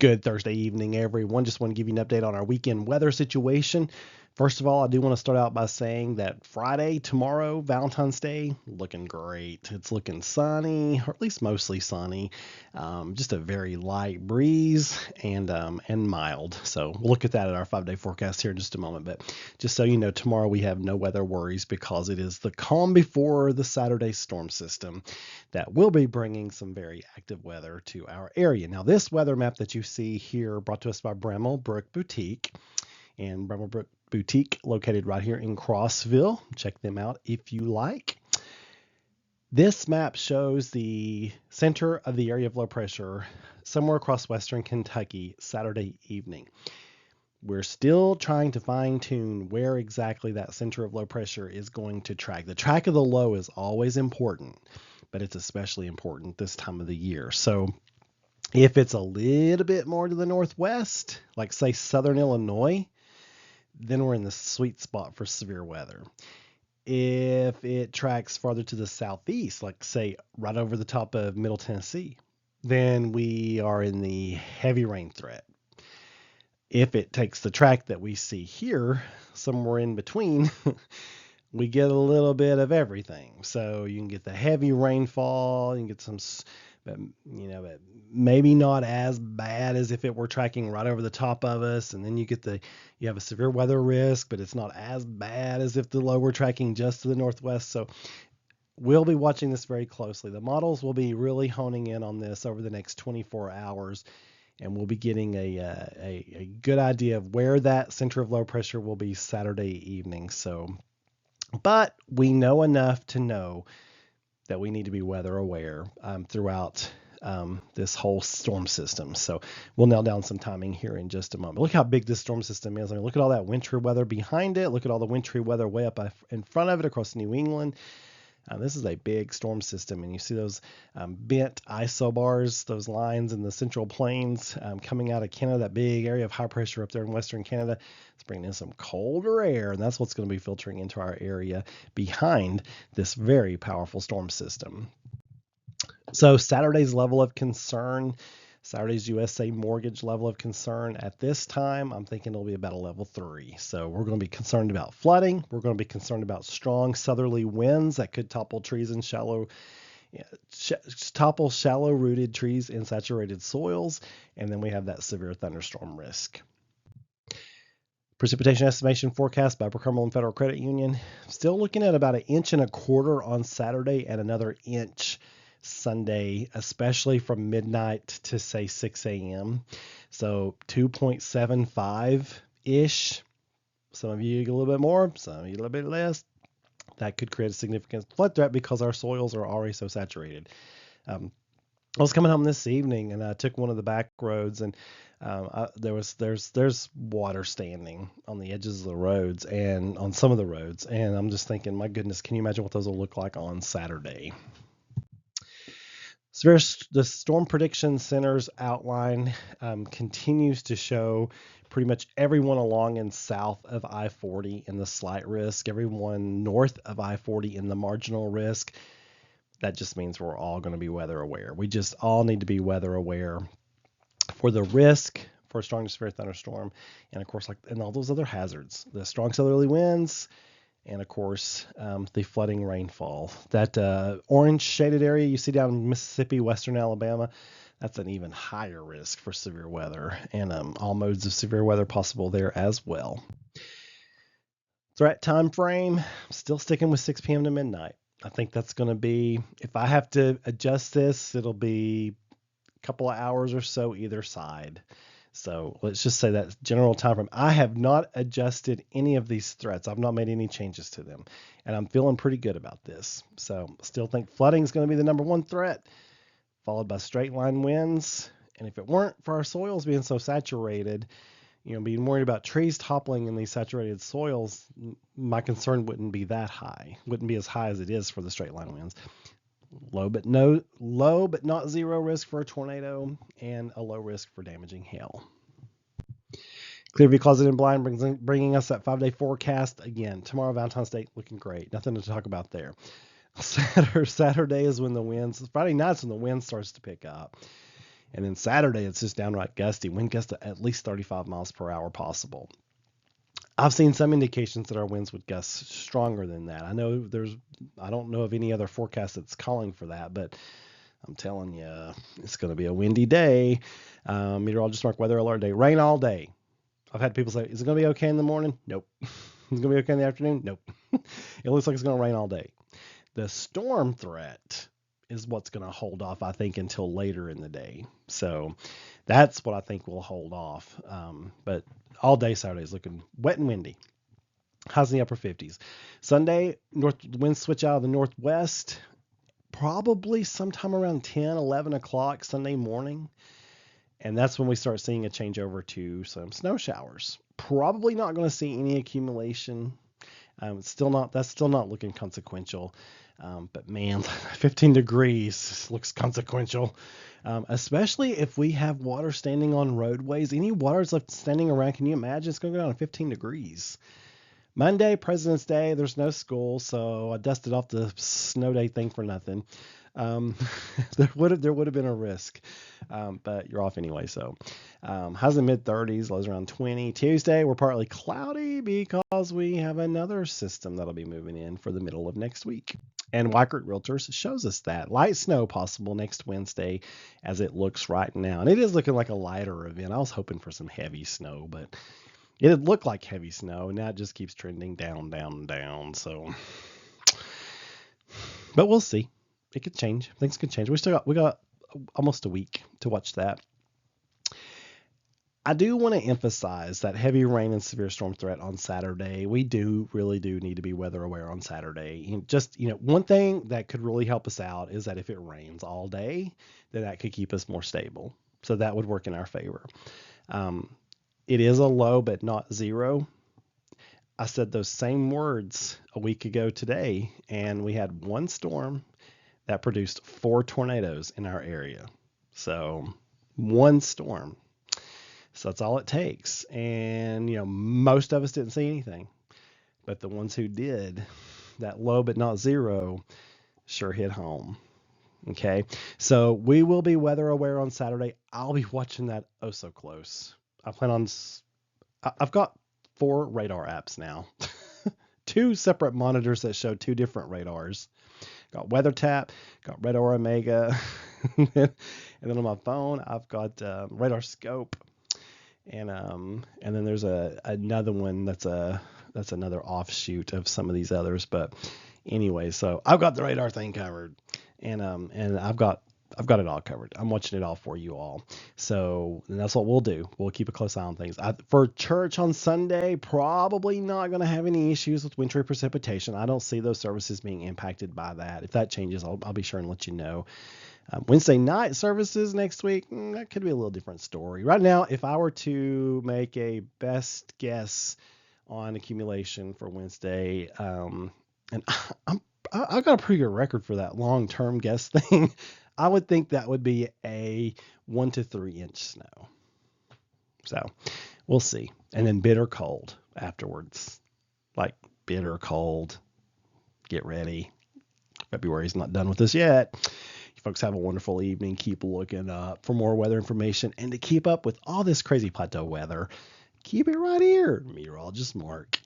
Good Thursday evening, everyone. Just want to give you an update on our weekend weather situation. First of all, I do want to start out by saying that Friday, tomorrow, Valentine's Day, looking great. It's looking sunny, or at least mostly sunny. Just a very light breeze and mild. So we'll look at that at our 5-day forecast here in just a moment. But just so you know, tomorrow we have no weather worries because it is the calm before the Saturday storm system that will be bringing some very active weather to our area. Now, this weather map that you see here brought to us by Bramble Brook Boutique. And Bramble Brook Boutique located right here in Crossville. Check them out if you like. This map shows the center of the area of low pressure somewhere across western Kentucky Saturday evening. We're still trying to fine tune where exactly that center of low pressure is going to track. The track of the low is always important, but it's especially important this time of the year. So if it's a little bit more to the northwest, like say southern Illinois, then we're in the sweet spot for severe weather. If it tracks farther to the southeast, like say right over the top of Middle Tennessee, then we are in the heavy rain threat. If it takes the track that we see here, somewhere in between, we get a little bit of everything. So you can get the heavy rainfall, you can get some, but maybe not as bad as if it were tracking right over the top of us. And then you have a severe weather risk, but it's not as bad as if the low were tracking just to the northwest. So we'll be watching this very closely. The models will be really honing in on this over the next 24 hours. And we'll be getting a good idea of where that center of low pressure will be Saturday evening. But we know enough to know that we need to be weather aware throughout this whole storm system. So we'll nail down some timing here in just a moment. Look how big this storm system is. I mean, look at all that wintry weather behind it. Look at all the wintry weather way up in front of it across New England. This is a big storm system, and you see those bent isobars, those lines in the central plains coming out of Canada, that big area of high pressure up there in western Canada. It's bringing in some colder air, and that's what's going to be filtering into our area behind this very powerful storm system. So Saturday's level of concern, Saturday's USA mortgage level of concern at this time, I'm thinking it'll be about a level 3. So we're going to be concerned about flooding. We're going to be concerned about strong southerly winds that could topple trees in topple shallow-rooted trees in saturated soils. And then we have that severe thunderstorm risk. Precipitation estimation forecast by Cumberland Federal Credit Union. Still looking at about 1.25 inches on Saturday and another inch Sunday, especially from midnight to say 6 a.m. So 2.75-ish. Some of you get a little bit more, some of you a little bit less. That could create a significant flood threat because our soils are already so saturated. I was coming home this evening and I took one of the back roads, and there's water standing on the edges of the roads and on some of the roads. And I'm just thinking, my goodness, can you imagine what those will look like on Saturday? So the Storm Prediction Center's outline continues to show pretty much everyone along and south of I-40 in the slight risk, everyone north of I-40 in the marginal risk. That just means we're all going to be weather aware. We just all need to be weather aware for the risk for a strong to severe thunderstorm, and of course, and all those other hazards, the strong southerly winds, and of course, the flooding rainfall. That orange shaded area you see down in Mississippi, western Alabama, that's an even higher risk for severe weather, and all modes of severe weather possible there as well. Threat time frame, still sticking with 6 p.m. to midnight. I think that's going to be, if I have to adjust this, it'll be a couple of hours or so either side. So let's just say that general time frame. I have not adjusted any of these threats. I've not made any changes to them, and I'm feeling pretty good about this. So still think flooding is going to be the number one threat, followed by straight line winds. And if it weren't for our soils being so saturated, being worried about trees toppling in these saturated soils, my concern wouldn't be that high. Wouldn't be as high as it is for the straight line winds. Low but not zero risk for a tornado, and a low risk for damaging hail. Clearview Closet and Blind bringing us that 5-day forecast. Again, tomorrow, Valentine's Day, looking great. Nothing to talk about there. Saturday is when the winds, Friday night's when the wind starts to pick up. And then Saturday, it's just downright gusty. Wind gusts at least 35 miles per hour possible. I've seen some indications that our winds would gust stronger than that. I don't know of any other forecast that's calling for that, but I'm telling you, it's going to be a windy day. Meteorologist mark weather alert day. Rain all day. I've had people say, is it going to be okay in the morning? Nope. Is it going to be okay in the afternoon? Nope. It looks like it's going to rain all day. The storm threat is what's going to hold off, I think, until later in the day. So that's what I think will hold off. But all day Saturday is looking wet and windy. Highs in the upper 50s. Sunday, winds switch out of the northwest, probably sometime around 10, 11 o'clock Sunday morning. And that's when we start seeing a change over to some snow showers. Probably not going to see any accumulation. That's still not looking consequential. But man, 15 degrees looks consequential, especially if we have water standing on roadways. Any water's left standing around, can you imagine? It's going to go down to 15 degrees. Monday, President's Day, there's no school, so I dusted off the snow day thing for nothing. There would have been a risk, but you're off anyway. So highs in mid 30s, lows around 20. Tuesday, we're partly cloudy because we have another system that'll be moving in for the middle of next week. And Weichert Realtors shows us that light snow possible next Wednesday as it looks right now. And it is looking like a lighter event. I was hoping for some heavy snow, but it had looked like heavy snow. And now it just keeps trending down, down, down. So, but we'll see. It could change. Things could change. We got almost a week to watch that. I do want to emphasize that heavy rain and severe storm threat on Saturday. We really do need to be weather aware on Saturday. And just, one thing that could really help us out is that if it rains all day, then that could keep us more stable. So that would work in our favor. It is a low, but not zero. I said those same words a week ago today, and we had one storm that produced 4 tornadoes in our area. So one storm. So that's all it takes. And, most of us didn't see anything. But the ones who did, that low but not zero, sure hit home. Okay. So we will be weather aware on Saturday. I'll be watching that oh so close. I've got 4 radar apps now. 2 separate monitors that show 2 different radars. Got WeatherTap, got Radar Omega, and then on my phone I've got Radar Scope. And then there's another one that's another offshoot of some of these others. But anyway, so I've got the radar thing covered, and I've got it all covered. I'm watching it all for you all. So that's what we'll do. We'll keep a close eye on things. For church on Sunday, probably not going to have any issues with wintry precipitation. I don't see those services being impacted by that. If that changes, I'll be sure and let you know. Wednesday night services next week, that could be a little different story. Right now, if I were to make a best guess on accumulation for Wednesday, and I've got a pretty good record for that long-term guess thing, I would think that would be a 1 to 3 inch snow. So we'll see. And then bitter cold afterwards, like bitter cold. Get ready. February's not done with us yet. You folks have a wonderful evening. Keep looking up for more weather information, and to keep up with all this crazy plateau weather, keep it right here. Meteorologist Mark.